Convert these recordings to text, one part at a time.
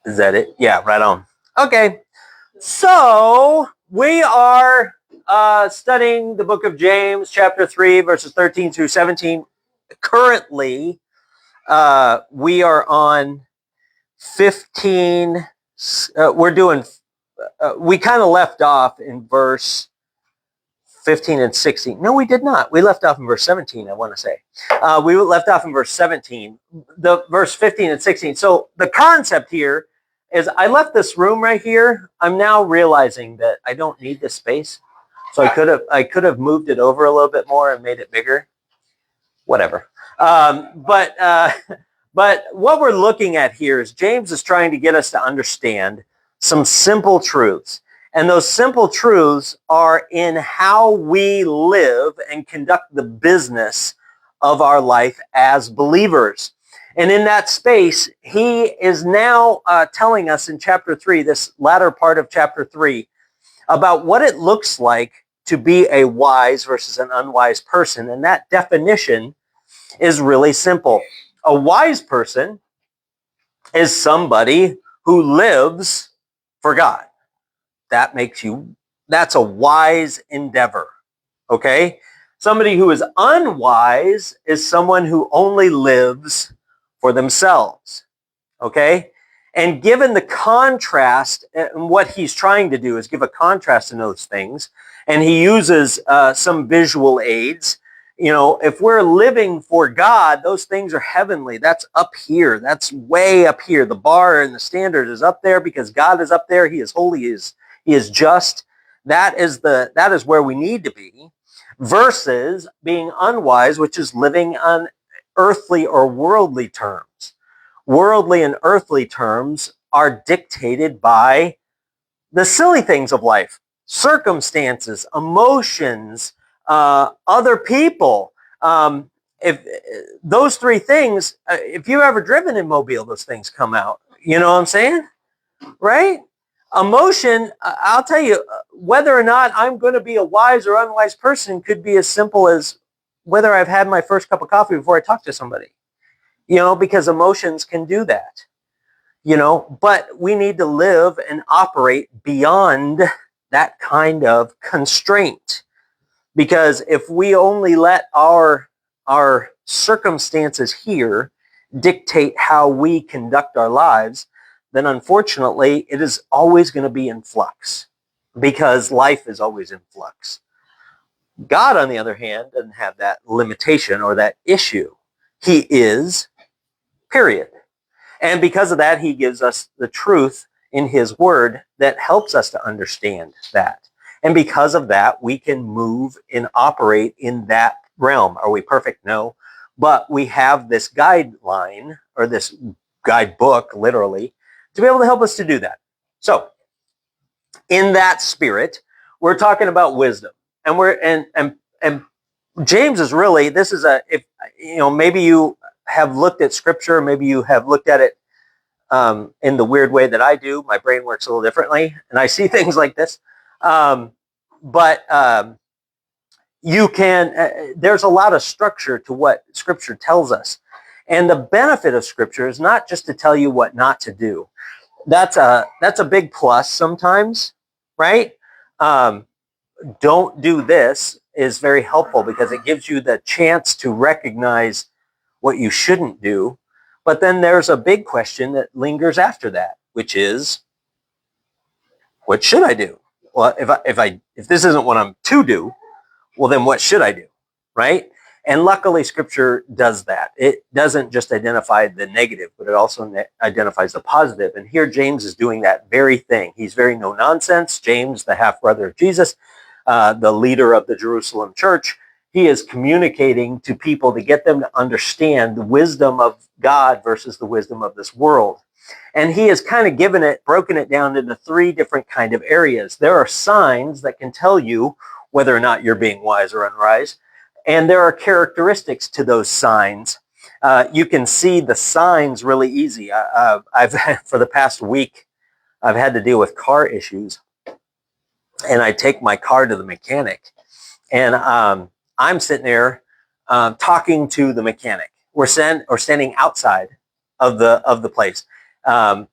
Is that it? Yeah, right on. Okay. So we are studying the book of James, chapter 3, verses 13 through 17. Currently, we are on 15. We're doing, we kind of left off in verse 15 and 16. No, we did not. We left off in verse 17, I want to say. We left off in verse 17, the verse 15 and 16. So the concept here is I left this room right here. I'm now realizing that I don't need this space. So I could have moved it over a little bit more and made it bigger. Whatever. But what we're looking at here is James is trying to get us to understand some simple truths. And those simple truths are in how we live and conduct the business of our life as believers. And in that space, he is now telling us in chapter 3, this latter part of chapter 3, about what it looks like to be a wise versus an unwise person. And that definition is really simple. A wise person is somebody who lives for God. That's a wise endeavor. Okay? Somebody who is unwise is someone who only lives for themselves. Okay? And given the contrast, and what he's trying to do is give a contrast in those things, and he uses some visual aids. You know, if we're living for God, those things are heavenly. That's up here. That's way up here. The bar and the standard is up there because God is up there. He is holy. He is just. That is where we need to be, versus being unwise, which is living on earthly or worldly terms. Worldly and earthly terms are dictated by the silly things of life, circumstances, emotions, other people. If those three things, if you've ever driven in Mobile, those things come out. You know what I'm saying? Right? Emotion, I'll tell you, whether or not I'm going to be a wise or unwise person could be as simple as whether I've had my first cup of coffee before I talk to somebody. You know, because emotions can do that. You know, but we need to live and operate beyond that kind of constraint. Because if we only let our circumstances here dictate how we conduct our lives, then unfortunately it is always going to be in flux, because life is always in flux. God, on the other hand, doesn't have that limitation or that issue. He is, period. And because of that, he gives us the truth in his word that helps us to understand that. And because of that, we can move and operate in that realm. Are we perfect? No. But we have this guideline, or this guidebook, literally, to be able to help us to do that. So, in that spirit, we're talking about wisdom. And James is really, this is if you know, maybe you have looked at scripture, maybe you have looked at it in the weird way that I do. My brain works a little differently, and I see things like this. But you can, there's a lot of structure to what scripture tells us. And the benefit of scripture is not just to tell you what not to do. That's a big plus sometimes, right? Don't do this is very helpful because it gives you the chance to recognize what you shouldn't do. But then there's a big question that lingers after that, which is, what should I do? Well, if this isn't what I'm to do, well, then what should I do, right? And luckily, scripture does that. It doesn't just identify the negative, but it also identifies the positive. And here James is doing that very thing. He's very no nonsense. James, the half brother of Jesus, the leader of the Jerusalem church, he is communicating to people to get them to understand the wisdom of God versus the wisdom of this world. And he has kind of broken it down into three different kind of areas. There are signs that can tell you whether or not you're being wise or unwise. And there are characteristics to those signs. You can see the signs really easy. I've for the past week, I've had to deal with car issues. And I take my car to the mechanic. And I'm sitting there talking to the mechanic. We're standing outside of the place. Not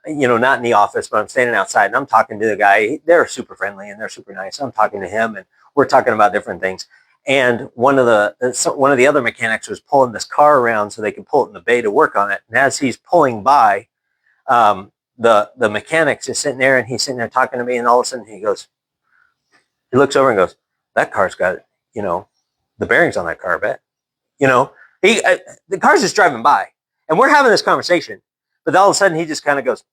in the office, but I'm standing outside and I'm talking to the guy. They're super friendly and they're super nice. I'm talking to him and we're talking about different things. And one of the other mechanics was pulling this car around so they could pull it in the bay to work on it. And as he's pulling by, the mechanic's just sitting there and he's sitting there talking to me, and all of a sudden he looks over and goes, "That car's got, the bearings on that car, I bet." The car's just driving by and we're having this conversation, but all of a sudden he just kind of goes,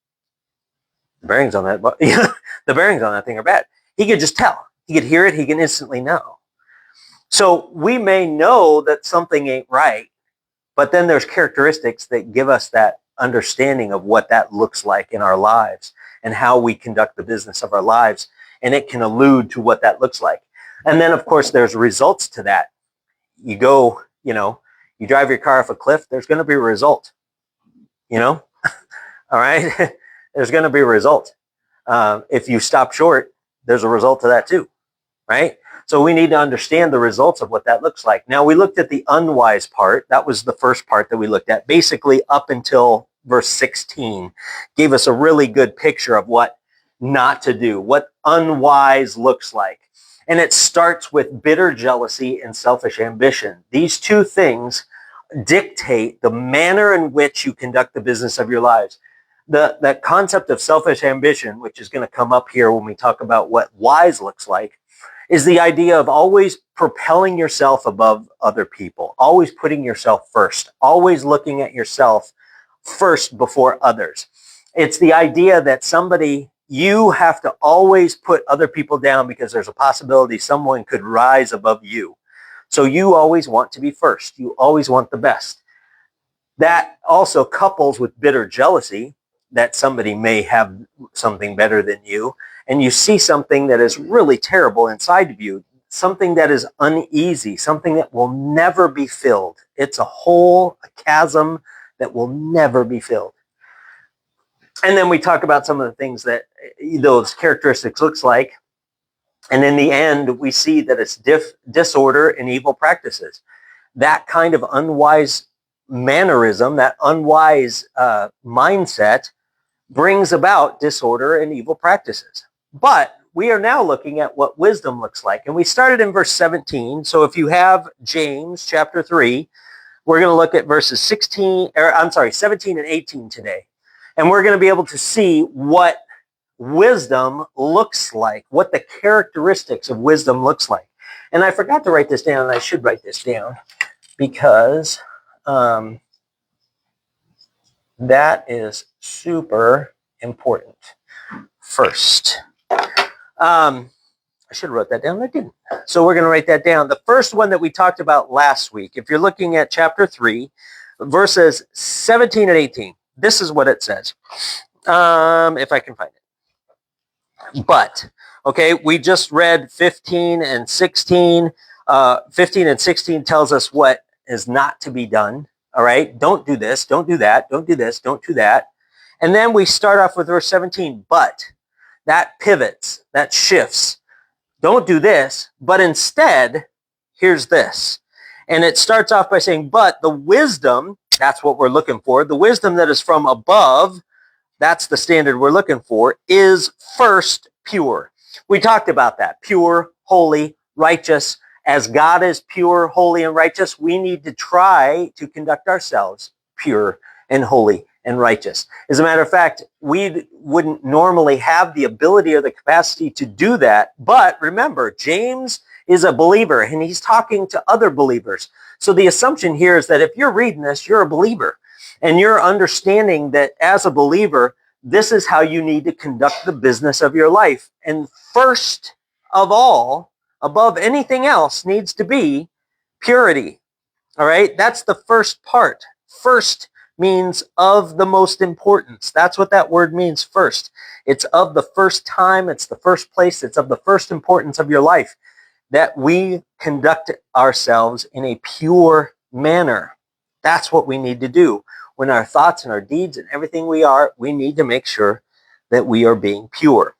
"The bearings on that, the bearings on that thing are bad." He could just tell. He could hear it. He can instantly know. So we may know that something ain't right, but then there's characteristics that give us that understanding of what that looks like in our lives and how we conduct the business of our lives. And it can allude to what that looks like. And then, of course, there's results to that. You go, you drive your car off a cliff, there's going to be a result, all right? There's going to be a result. If you stop short, there's a result to that too, right? So we need to understand the results of what that looks like. Now, we looked at the unwise part. That was the first part that we looked at. Basically, up until verse 16, gave us a really good picture of what not to do, what unwise looks like. And it starts with bitter jealousy and selfish ambition. These two things dictate the manner in which you conduct the business of your lives. That concept of selfish ambition, which is going to come up here when we talk about what wise looks like, is the idea of always propelling yourself above other people, always putting yourself first, always looking at yourself first before others. It's the idea that you have to always put other people down because there's a possibility someone could rise above you. So you always want to be first. You always want the best. That also couples with bitter jealousy that somebody may have something better than you, and you see something that is really terrible inside of you, something that is uneasy, something that will never be filled. It's a hole, a chasm that will never be filled. And then we talk about some of the things that those characteristics looks like. And in the end, we see that it's disorder and evil practices. That kind of unwise mannerism, that unwise mindset brings about disorder and evil practices. But we are now looking at what wisdom looks like. And we started in verse 17. So if you have James chapter 3, we're going to look at verses 17 and 18 today. And we're going to be able to see what wisdom looks like, what the characteristics of wisdom looks like. And I forgot to write this down, and I should write this down because that is super important. First, I should have wrote that down. I didn't. So we're going to write that down. The first one that we talked about last week, if you're looking at chapter 3, verses 17 and 18, this is what it says. If I can find it. But, okay, we just read 15 and 16. 15 and 16 tells us what is not to be done. All right, don't do this, don't do that, don't do this, don't do that. And then we start off with verse 17, but that pivots, that shifts. Don't do this, but instead, here's this. And it starts off by saying, but the wisdom, that's what we're looking for, the wisdom that is from above, that's the standard we're looking for, is first pure. We talked about that, pure, holy, righteous. As God is pure, holy, and righteous, we need to try to conduct ourselves pure and holy and righteous. As a matter of fact, we wouldn't normally have the ability or the capacity to do that. But remember, James is a believer and he's talking to other believers. So the assumption here is that if you're reading this, you're a believer and you're understanding that as a believer, this is how you need to conduct the business of your life. And first of all, above anything else, needs to be purity. All right? That's the first part. First means of the most importance. That's what that word means, first. It's of the first time. It's the first place. It's of the first importance of your life that we conduct ourselves in a pure manner. That's what we need to do. When our thoughts and our deeds and everything we are, we need to make sure that we are being pure.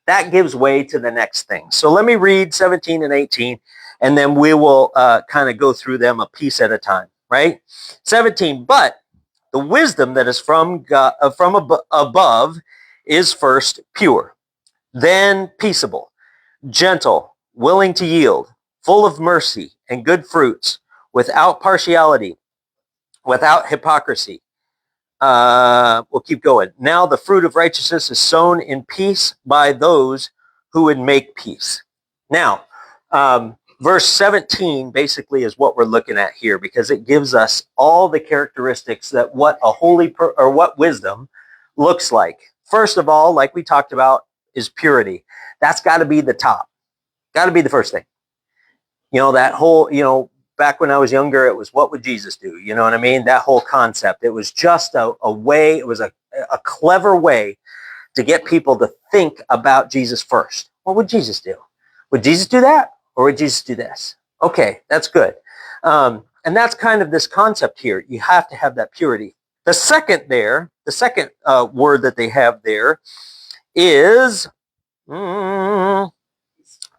That gives way to the next thing. So let me read 17 and 18, and then we will kind of go through them a piece at a time, right? 17, but The wisdom that is from God, above is first pure, then peaceable, gentle, willing to yield, full of mercy and good fruits, without partiality, without hypocrisy. We'll keep going. Now the fruit of righteousness is sown in peace by those who would make peace. Now, verse 17 basically is what we're looking at here, because it gives us all the characteristics that what a or what wisdom looks like. First of all, like we talked about, is purity. That's got to be the top. Got to be the first thing. That whole, back when I was younger, it was, what would Jesus do? You know what I mean? That whole concept. It was just a way, it was a clever way to get people to think about Jesus first. What would Jesus do? Would Jesus do that? Or would Jesus do this? Okay, that's good. And that's kind of this concept here. You have to have that purity. The second word that they have there is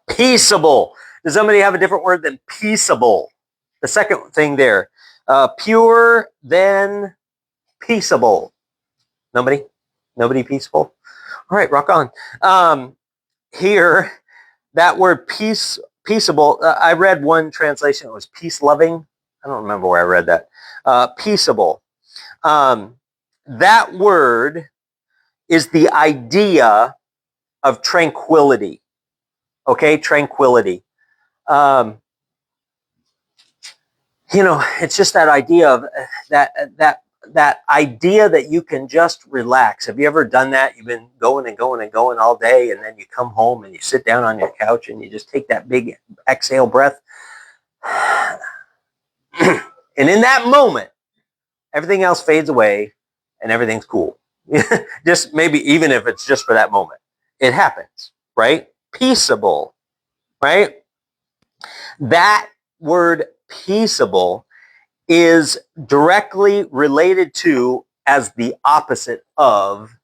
peaceable. Does somebody have a different word than peaceable? The second thing there. Pure, then peaceable. Nobody? Nobody peaceful? All right, rock on. Here, that word peaceable, I read one translation, it was peace-loving. I don't remember where I read that. Peaceable. That word is the idea of tranquility. Okay, tranquility. It's just that idea of that idea that you can just relax. Have you ever done that? You've been going and going and going all day, and then you come home and you sit down on your couch and you just take that big exhale breath. And in that moment, everything else fades away and everything's cool. Just maybe even if it's just for that moment. It happens, right? Peaceable, right? That word peaceable is directly related to as the opposite of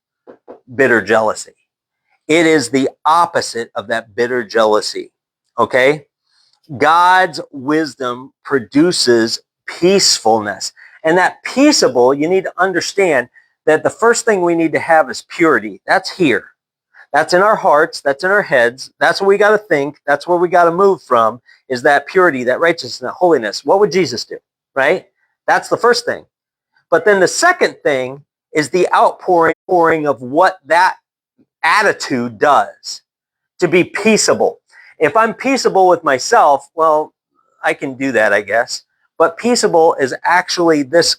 bitter jealousy. It is the opposite of that bitter jealousy, okay? God's wisdom produces peacefulness. And that peaceable, you need to understand that the first thing we need to have is purity. That's here. That's in our hearts. That's in our heads. That's what we got to think. That's where we got to move from, is that purity, that righteousness, that holiness. What would Jesus do, right? That's the first thing. But then the second thing is the outpouring of what that attitude does, to be peaceable. If I'm peaceable with myself, well, I can do that, I guess. But peaceable is actually this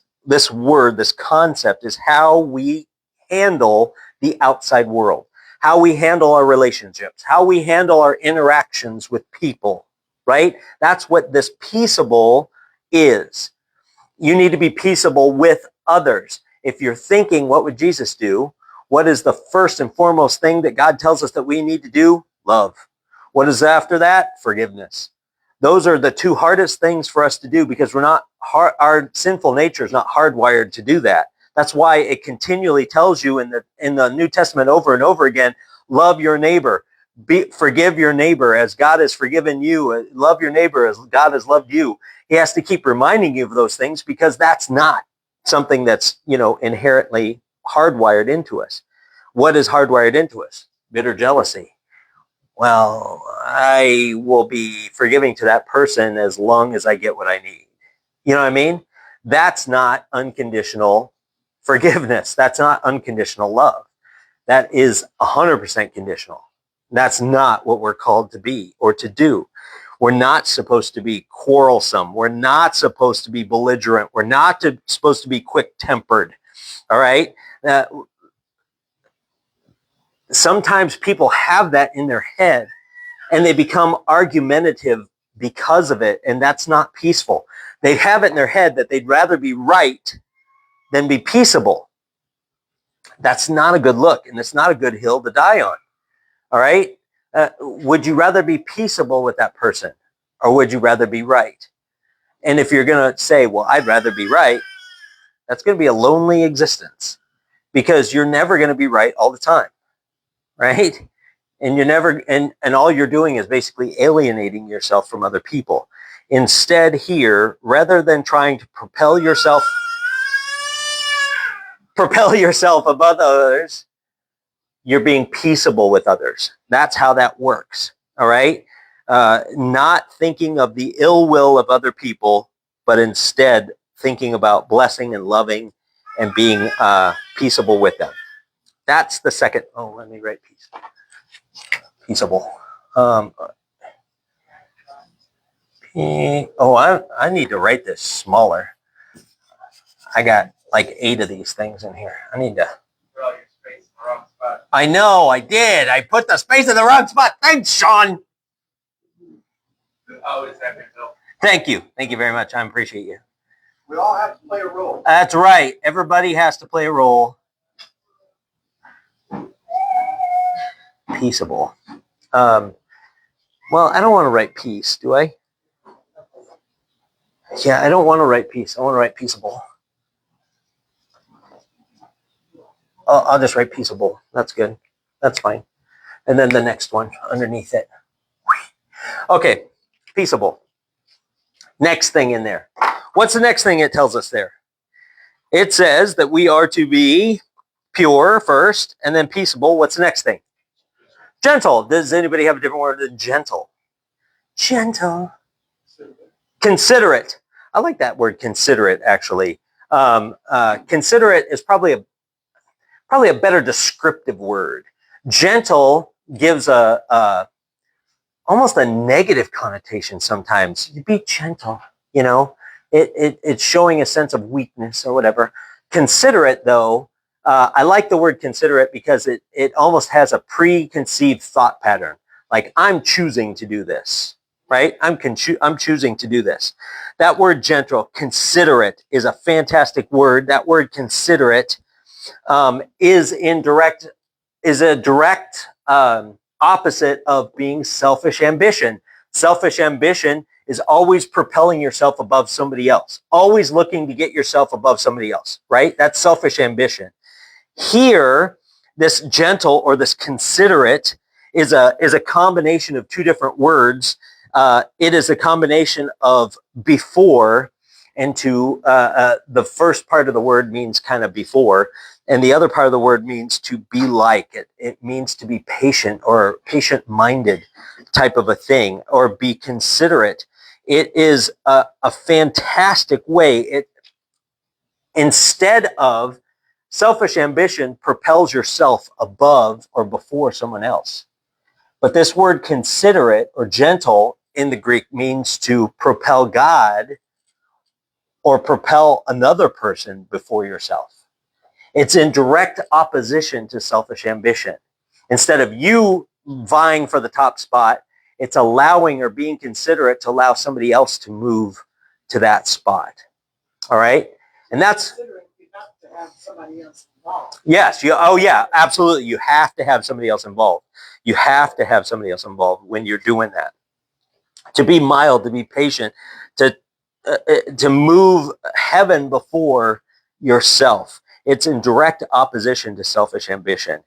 word, this concept is how we handle the outside world, how we handle our relationships, how we handle our interactions with people, right? That's what this peaceable is. You need to be peaceable with others. If you're thinking, what would Jesus do? What is the first and foremost thing that God tells us that we need to do? Love. What is after that? Forgiveness. Those are the two hardest things for us to do, because our sinful nature is not hardwired to do that. That's why it continually tells you in the New Testament over and over again, love your neighbor. Forgive your neighbor as God has forgiven you. Love your neighbor as God has loved you. He has to keep reminding you of those things, because that's not something that's, inherently hardwired into us. What is hardwired into us? Bitter jealousy. Well, I will be forgiving to that person as long as I get what I need. You know what I mean? That's not unconditional forgiveness. That's not unconditional love. That is 100% conditional. That's not what we're called to be or to do. We're not supposed to be quarrelsome. We're not supposed to be belligerent. We're not supposed to be quick-tempered. All right? Sometimes people have that in their head and they become argumentative because of it, and that's not peaceful. They have it in their head that they'd rather be right than be peaceable. That's not a good look, and it's not a good hill to die on. All right? Would you rather be peaceable with that person, or would you rather be right? And if you're going to say, well, I'd rather be right, that's going to be a lonely existence, because you're never going to be right all the time, right? And you're never, and all you're doing is basically alienating yourself from other people. Instead here, rather than trying to propel yourself, propel yourself above others, you're being peaceable with others. That's how that works. All right. Not thinking of the ill will of other people, but instead thinking about blessing and loving and being peaceable with them. That's the second. Oh, let me write peaceable. I need to write this smaller. I got like 8 of these things in here. I need to. Put all your space in the wrong spot. I know, I did. I put the space in the wrong spot. Thanks, Sean. Always happy to help. Thank you. Thank you very much. I appreciate you. We all have to play a role. That's right. Everybody has to play a role. Peaceable. Well, I don't want to write peace, do I? Yeah, I don't want to write peace. I want to write peaceable. I'll just write peaceable. That's good. That's fine. And then the next one underneath it. Okay, peaceable. Next thing in there. What's the next thing it tells us there? It says that we are to be pure first and then peaceable. What's the next thing? Gentle. Does anybody have a different word than gentle? Gentle. Considerate. I like that word considerate, actually. Considerate is probably a better descriptive word. Gentle gives almost a negative connotation sometimes. You be gentle, you know. It's showing a sense of weakness or whatever. Considerate, though, I like the word considerate because it almost has a preconceived thought pattern. Like, I'm choosing to do this, right? I'm choosing to do this. That word gentle, considerate, is a fantastic word. That word considerate is a direct opposite of being selfish ambition. Selfish ambition is always propelling yourself above somebody else, always looking to get yourself above somebody else, right? That's selfish ambition. Here, this gentle or this considerate is a combination of 2 different words. It is a combination of before and to the first part of the word means kind of before, and the other part of the word means to be like. It means to be patient or patient-minded type of a thing, or be considerate. It is a fantastic way. Instead of selfish ambition propels yourself above or before someone else. But this word considerate or gentle in the Greek means to propel God or propel another person before yourself. It's in direct opposition to selfish ambition. Instead of you vying for the top spot, it's allowing or being considerate to allow somebody else to move to that spot. All right? And that's... You have to have somebody else involved. Yes. Yeah, absolutely. You have to have somebody else involved. You have to have somebody else involved when you're doing that. To be mild, to be patient, to move heaven before yourself. It's in direct opposition to selfish ambition.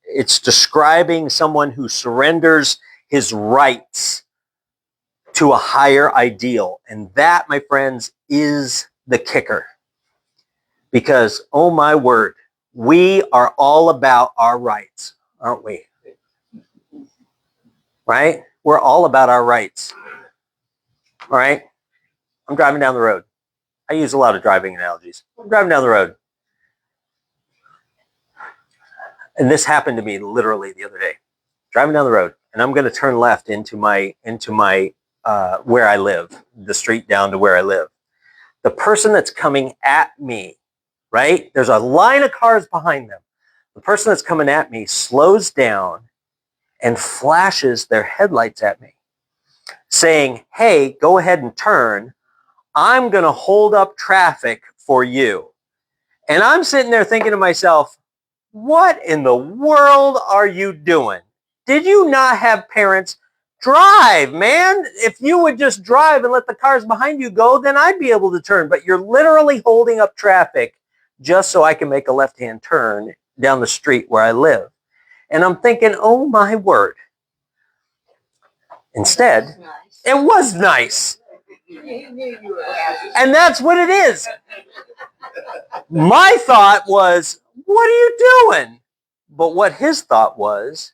It's describing someone who surrenders his rights to a higher ideal. And that, my friends, is the kicker. Because, oh my word, we are all about our rights, aren't we? Right? We're all about our rights. All right? I'm driving down the road. I use a lot of driving analogies. I'm driving down the road. And this happened to me literally the other day. Driving down the road, and I'm going to turn left into my where I live, the street down to where I live. The person that's coming at me, right? There's a line of cars behind them. The person that's coming at me slows down and flashes their headlights at me, saying, "Hey, go ahead and turn. I'm going to hold up traffic for you." And I'm sitting there thinking to myself, what in the world are you doing? Did you not have parents? Drive, man. If you would just drive and let the cars behind you go, then I'd be able to turn. But you're literally holding up traffic just so I can make a left-hand turn down the street where I live. And I'm thinking, oh my word. Instead, it was nice. He knew you were happy. And that's what it is. My thought was, what are you doing? But what his thought was,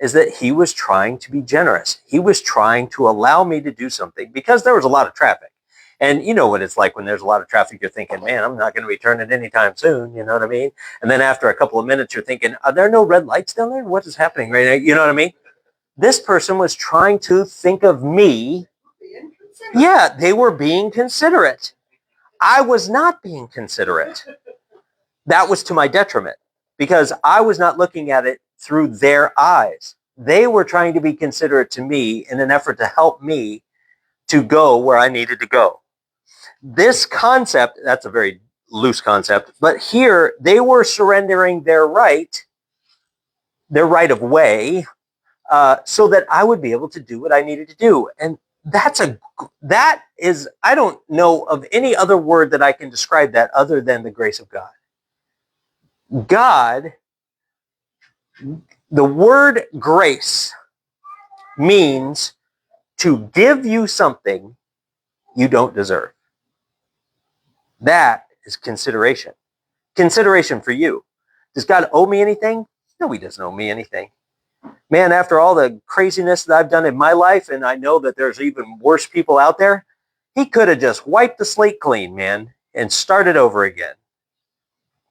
is that he was trying to be generous. He was trying to allow me to do something because there was a lot of traffic. And you know what it's like when there's a lot of traffic, you're thinking, man, I'm not going to be turning anytime soon. You know what I mean? And then after a couple of minutes, you're thinking, are there no red lights down there? What is happening right now? You know what I mean? This person was trying to think of me. Yeah, they were being considerate. I was not being considerate. That was to my detriment because I was not looking at it through their eyes. They were trying to be considerate to me in an effort to help me to go where I needed to go. This concept, that's a very loose concept, but here they were surrendering their right of way, so that I would be able to do what I needed to do. And that is, I don't know of any other word that I can describe that other than the grace of God. God, the word grace means to give you something you don't deserve. That is consideration. Consideration for you. Does God owe me anything? No, he doesn't owe me anything. Man, after all the craziness that I've done in my life, and I know that there's even worse people out there, he could have just wiped the slate clean, man, and started over again.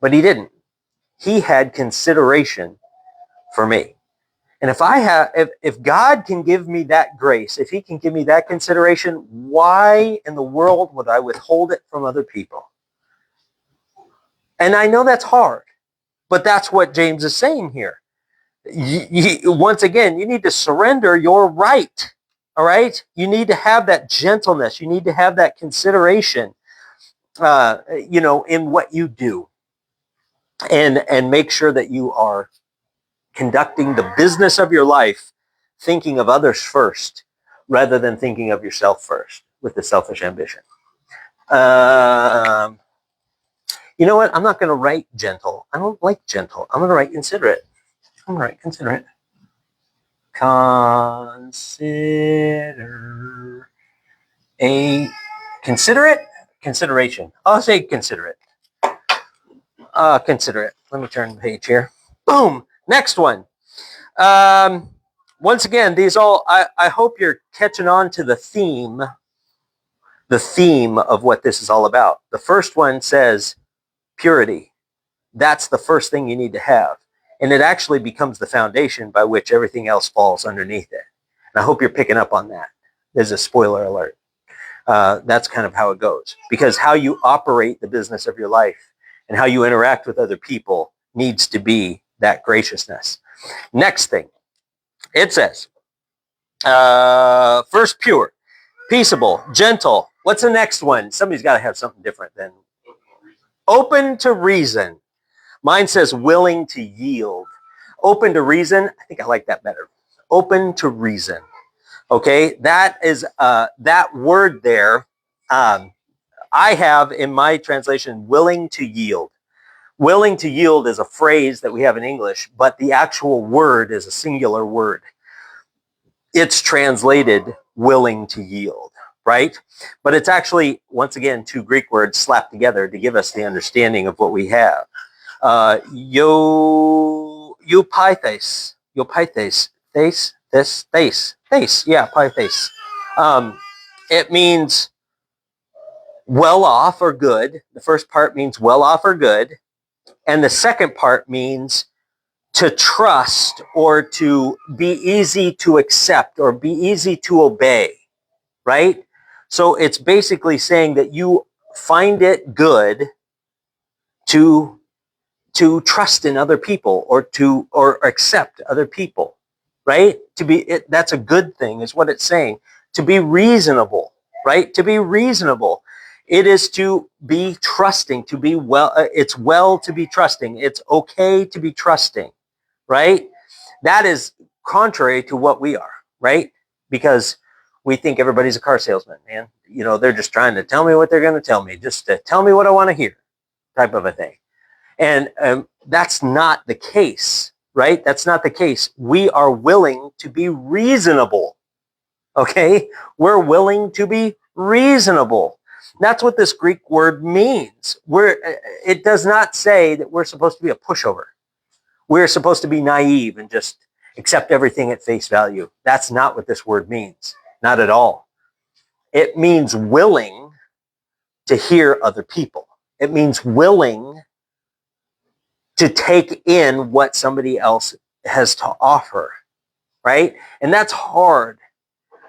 But he didn't. He had consideration for me. And if God can give me that grace, if he can give me that consideration, why in the world would I withhold it from other people? And I know that's hard, but that's what James is saying here. Once again, you need to surrender your right. All right. You need to have that gentleness. You need to have that consideration, in what you do, and make sure that you are conducting the business of your life, thinking of others first, rather than thinking of yourself first with the selfish ambition. You know what? I'm not going to write gentle. I don't like gentle. I'm going to write considerate. I'm going to write considerate. Consideration. I'll say considerate. Considerate. Let me turn the page here. Boom. Next one. Once again, these all, I hope you're catching on to the theme of what this is all about. The first one says purity. That's the first thing you need to have. And it actually becomes the foundation by which everything else falls underneath it. And I hope you're picking up on that. There's a spoiler alert. That's kind of how it goes. Because how you operate the business of your life and how you interact with other people needs to be that graciousness. Next thing, it says, first pure, peaceable, gentle. What's the next one? Somebody's got to have something different than open to reason. Mine says willing to yield. Open to reason. I think I like that better. Open to reason. Okay, that is that word there. I have in my translation willing to yield. Willing to yield is a phrase that we have in English, but the actual word is a singular word. It's translated willing to yield, right? But it's actually, once again, two Greek words slapped together to give us the understanding of what we have. Eupythes, pythes. It means well off or good. The first part means well off or good. And the second part means to trust or to be easy to accept or be easy to obey, right? So it's basically saying that you find it good to trust in other people or accept other people, right? That's a good thing is what it's saying. To be reasonable, right? To be reasonable. It is to be trusting, to be it's well to be trusting. It's okay to be trusting, right? That is contrary to what we are, right? Because we think everybody's a car salesman, man. They're just trying to tell me what they're going to tell me, just to tell me what I want to hear, type of a thing. And that's not the case, right? That's not the case. We are willing to be reasonable, okay? We're willing to be reasonable. That's what this Greek word means. It does not say that we're supposed to be a pushover. We're supposed to be naive and just accept everything at face value. That's not what this word means. Not at all. It means willing to hear other people. It means willing to take in what somebody else has to offer, right? And that's hard.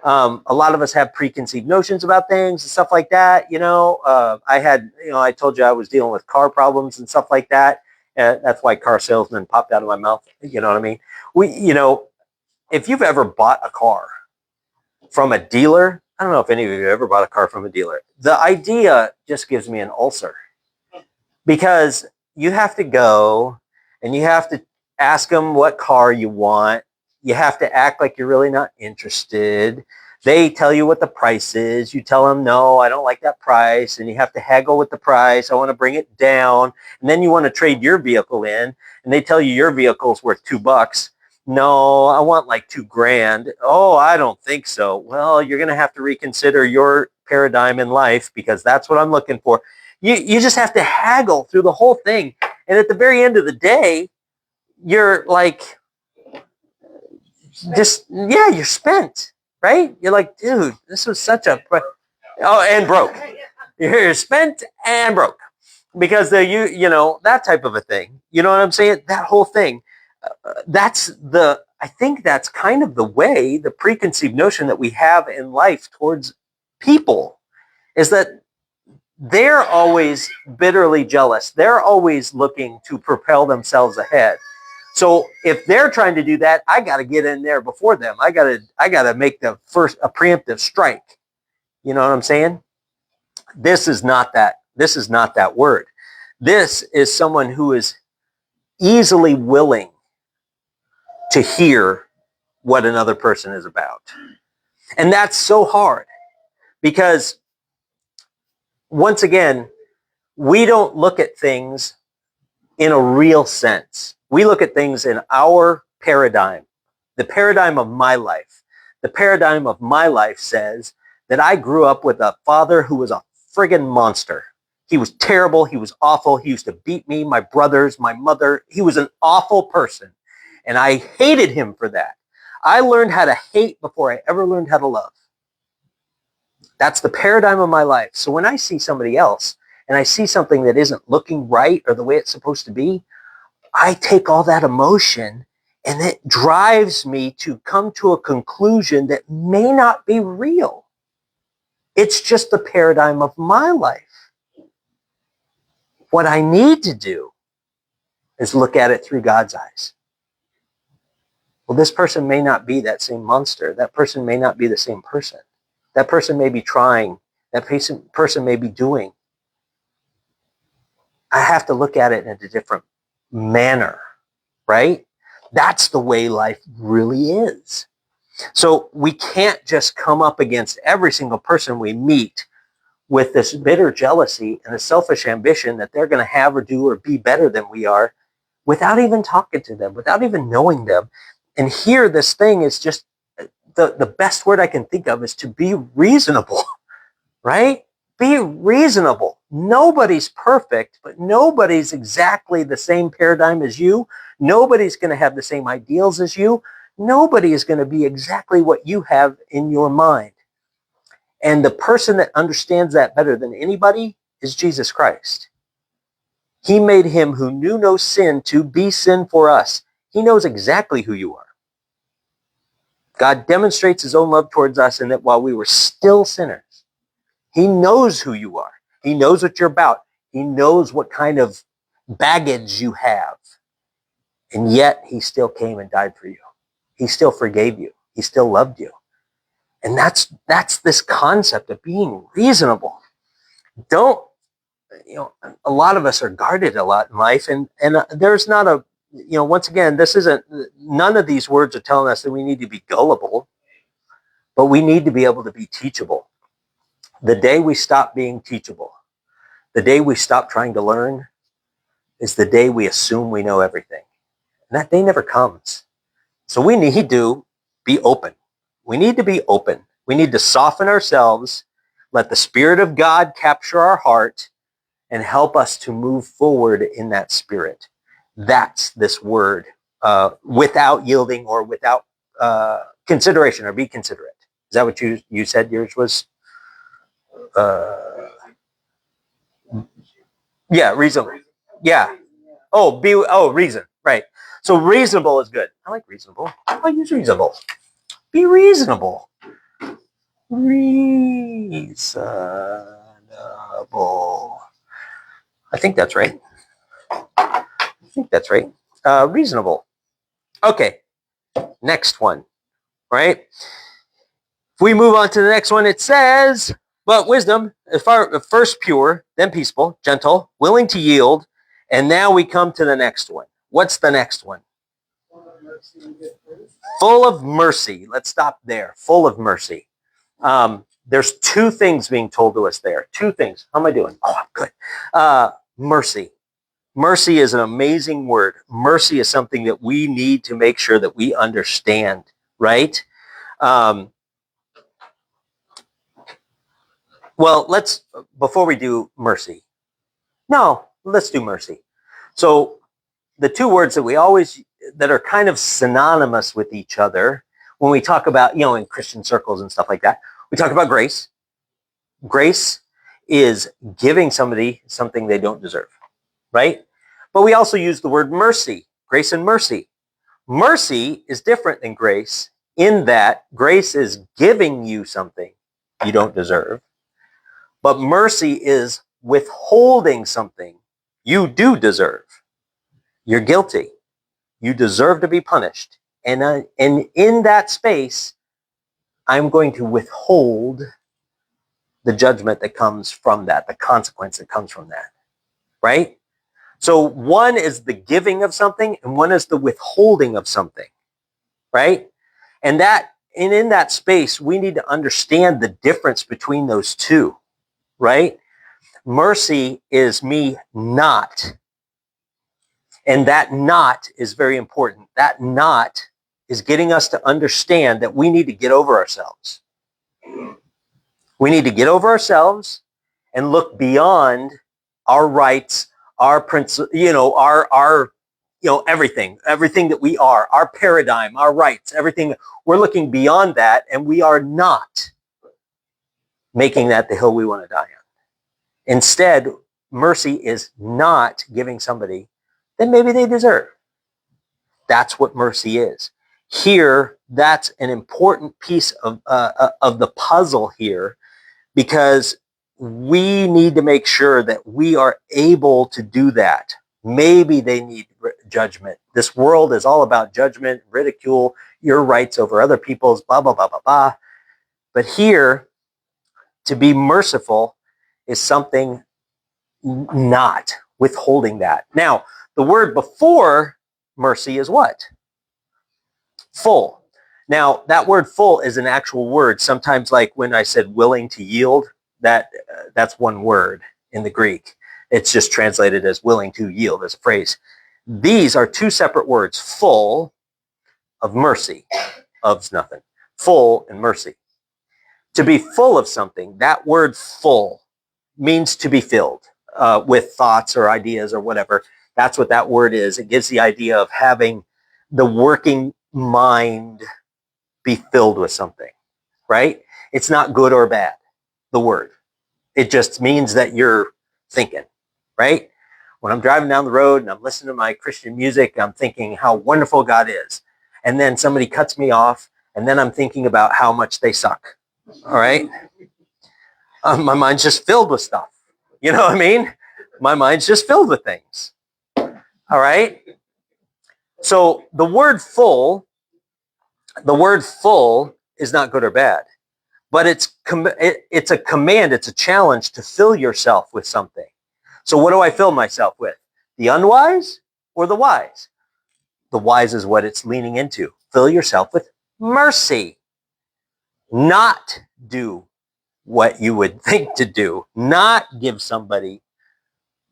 A lot of us have preconceived notions about things and stuff like that. I told you I was dealing with car problems and stuff like that. That's why car salesman popped out of my mouth. You know what I mean? If you've ever bought a car from a dealer, I don't know if any of you have ever bought a car from a dealer. The idea just gives me an ulcer because you have to go and you have to ask them what car you want. You have to act like you're really not interested. They tell you what the price is. You tell them, no, I don't like that price. And you have to haggle with the price. I want to bring it down. And then you want to trade your vehicle in. And they tell you your vehicle's worth $2. No, I want like $2,000. Oh, I don't think so. Well, you're going to have to reconsider your paradigm in life because that's what I'm looking for. You just have to haggle through the whole thing. And at the very end of the day, you're like, you're spent, right? You're like, dude, this was such a, and broke. You're spent and broke because that type of a thing. You know what I'm saying? That whole thing. I think that's kind of the way, the preconceived notion that we have in life towards people is that they're always bitterly jealous. They're always looking to propel themselves ahead. So if they're trying to do that, I got to get in there before them. I got to make a preemptive strike. You know what I'm saying? This is not that. This is not that word. This is someone who is easily willing to hear what another person is about. And that's so hard because once again, we don't look at things in a real sense. We look at things in our paradigm, the paradigm of my life. The paradigm of my life says that I grew up with a father who was a friggin' monster. He was terrible. He was awful. He used to beat me, my brothers, my mother. He was an awful person. And I hated him for that. I learned how to hate before I ever learned how to love. That's the paradigm of my life. So when I see somebody else and I see something that isn't looking right or the way it's supposed to be, I take all that emotion and it drives me to come to a conclusion that may not be real. It's just the paradigm of my life. What I need to do is look at it through God's eyes. Well, this person may not be that same monster. That person may not be the same person. That person may be trying. That person may be doing. I have to look at it in a different manner, right? That's the way life really is. So we can't just come up against every single person we meet with this bitter jealousy and a selfish ambition that they're going to have or do or be better than we are without even talking to them, without even knowing them. And here, this thing is just the best word I can think of is to be reasonable, right? Be reasonable. Nobody's perfect, but nobody's exactly the same paradigm as you. Nobody's going to have the same ideals as you. Nobody is going to be exactly what you have in your mind. And the person that understands that better than anybody is Jesus Christ. He made him who knew no sin to be sin for us. He knows exactly who you are. God demonstrates his own love towards us in that while we were still sinners, he knows who you are. He knows what you're about. He knows what kind of baggage you have. And yet he still came and died for you. He still forgave you. He still loved you. And that's this concept of being reasonable. A lot of us are guarded a lot in life, and there's not a, once again, none of these words are telling us that we need to be gullible, but we need to be able to be teachable. The day we stop being teachable, the day we stop trying to learn, is the day we assume we know everything. And that day never comes. So we need to be open. We need to be open. We need to soften ourselves, Let the Spirit of God capture our heart and help us to move forward in that spirit. That's this word, without yielding or without consideration, or be considerate. Is that what you said yours was? Uh, yeah, reasonable. Yeah. Reason. Right. So reasonable is good. I like reasonable. I'll use reasonable. Be reasonable. Reasonable. I think that's right. Reasonable. Okay. Next one. Right. If we move on to the next one, it says, but wisdom, first pure, then peaceable, gentle, willing to yield. And now we come to the next one. What's the next one? Full of mercy. Let's stop there. Full of mercy. There's two things being told to us there. Two things. How am I doing? Oh, I'm good. Mercy. Mercy is an amazing word. Mercy is something that we need to make sure that we understand, right? Well, before we do mercy. No, let's do mercy. So the two words that are kind of synonymous with each other when we talk about, in Christian circles and stuff like that, we talk about grace. Grace is giving somebody something they don't deserve, right? But we also use the word mercy, grace and mercy. Mercy is different than grace in that grace is giving you something you don't deserve, but mercy is withholding something you do deserve. You're guilty. You deserve to be punished. And in that space, I'm going to withhold the judgment that comes from that, the consequence that comes from that, right? So one is the giving of something and one is the withholding of something, right? And in that space, we need to understand the difference between those two, right? Mercy is me not. And that not is very important. That not is getting us to understand that we need to get over ourselves. We need to get over ourselves and look beyond our rights, our principles, our everything that we are, our paradigm, our rights, everything. We're looking beyond that, and we are not making that the hill we want to die on. Instead, mercy is not giving somebody that maybe they deserve. That's what mercy is. Here, that's an important piece of the puzzle here, because we need to make sure that we are able to do that. Maybe they need judgment. This world is all about judgment, ridicule, your rights over other people's, blah, blah, blah, blah, blah. But here, to be merciful is something not withholding that. Now, the word before mercy is what? Full. Now, that word full is an actual word. Sometimes, like when I said willing to yield, that's one word in the Greek. It's just translated as willing to yield as a phrase. These are two separate words, full of mercy. Of's nothing. Full and mercy. To be full of something, that word full means to be filled with thoughts or ideas or whatever. That's what that word is. It gives the idea of having the working mind be filled with something, right? It's not good or bad, the word. It just means that you're thinking, right? When I'm driving down the road and I'm listening to my Christian music, I'm thinking how wonderful God is. And then somebody cuts me off, and then I'm thinking about how much they suck, all right? My mind's just filled with stuff. You know what I mean? My mind's just filled with things, all right? So the word full is not good or bad, but it's a command, it's a challenge to fill yourself with something. So what do I fill myself with? The unwise or the wise? The wise is what it's leaning into. Fill yourself with mercy. Not do what you would think to do. Not give somebody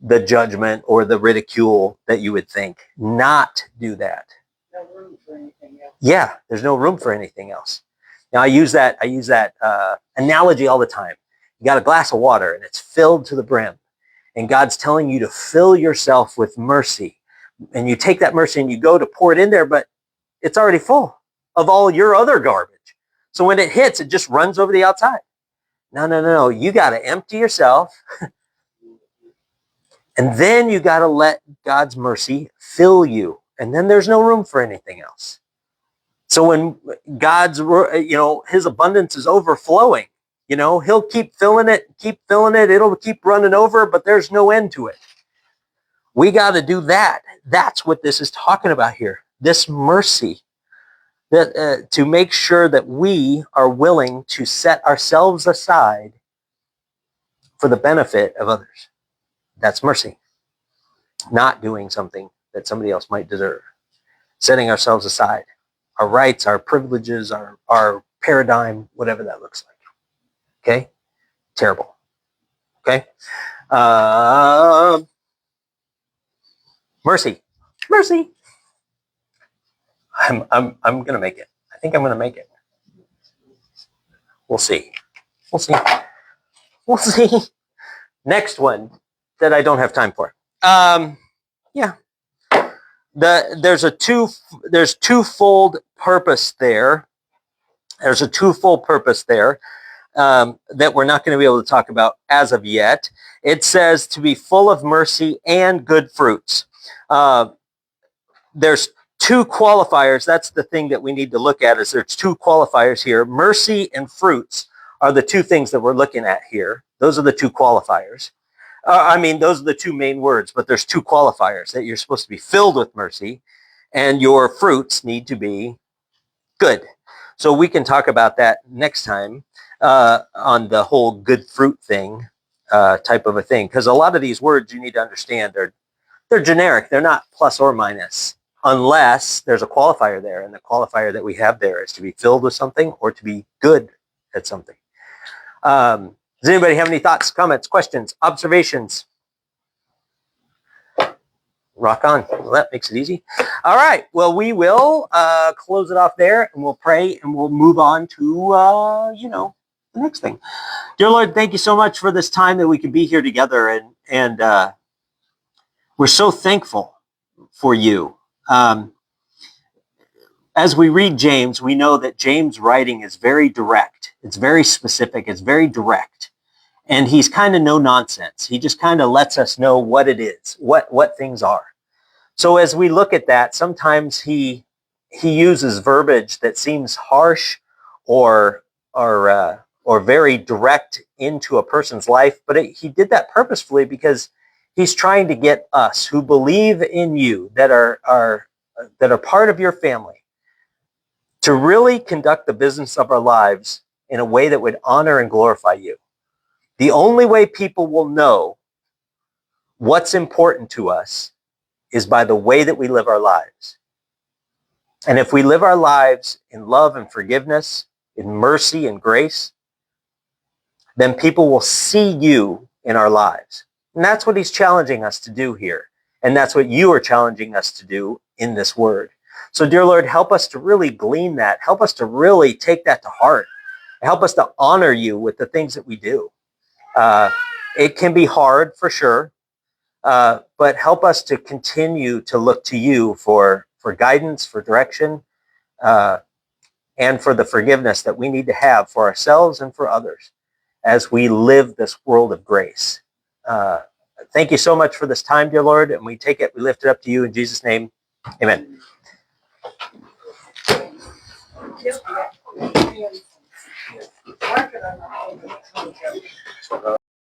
the judgment or the ridicule that you would think. Not do that. No room for anything else. Yeah, there's no room for anything else. Now I use that analogy all the time. You got a glass of water and it's filled to the brim. And God's telling you to fill yourself with mercy. And you take that mercy and you go to pour it in there, but it's already full of all your other garbage. So when it hits, it just runs over the outside. No. You got to empty yourself. And then you got to let God's mercy fill you. And then there's no room for anything else. So when God's, his abundance is overflowing, he'll keep filling it. It'll keep running over, but there's no end to it. We got to do that. That's what this is talking about here. This mercy, that to make sure that we are willing to set ourselves aside for the benefit of others. That's mercy. Not doing something that somebody else might deserve. Setting ourselves aside. Our rights, our privileges, our paradigm, whatever that looks like. Okay? Terrible. Okay? Mercy. I'm gonna make it. I think I'm gonna make it. We'll see. Next one that I don't have time for. There's twofold purpose there. There's a twofold purpose there that we're not going to be able to talk about as of yet. It says to be full of mercy and good fruits. There's two qualifiers. That's the thing that we need to look at. Is there's two qualifiers here. Mercy and fruits are the two things that we're looking at here. Those are the two qualifiers. Those are the two main words, but there's two qualifiers that you're supposed to be filled with mercy and your fruits need to be good. So we can talk about that next time on the whole good fruit thing type of a thing. Because a lot of these words you need to understand they're generic. They're not plus or minus unless there's a qualifier there. And the qualifier that we have there is to be filled with something or to be good at something. Does anybody have any thoughts, comments, questions, observations? Rock on. Well, that makes it easy. All right. Well, we will close it off there and we'll pray and we'll move on to, the next thing. Dear Lord, thank you so much for this time that we can be here together. And we're so thankful for you. As we read James, we know that James' writing is very direct. It's very specific. It's very direct. And he's kind of no nonsense. He just kind of lets us know what it is, what things are. So as we look at that, sometimes he uses verbiage that seems harsh or very direct into a person's life, but he did that purposefully because he's trying to get us who believe in you, that are part of your family, to really conduct the business of our lives in a way that would honor and glorify you. The only way people will know what's important to us is by the way that we live our lives. And if we live our lives in love and forgiveness, in mercy and grace, then people will see you in our lives. And that's what he's challenging us to do here. And that's what you are challenging us to do in this word. So, dear Lord, help us to really glean that. Help us to really take that to heart. Help us to honor you with the things that we do. It can be hard for sure, but help us to continue to look to you for guidance, for direction, and for the forgiveness that we need to have for ourselves and for others as we live this world of grace. Thank you so much for this time, dear Lord, and we lift it up to you in Jesus' name. Amen. Yep.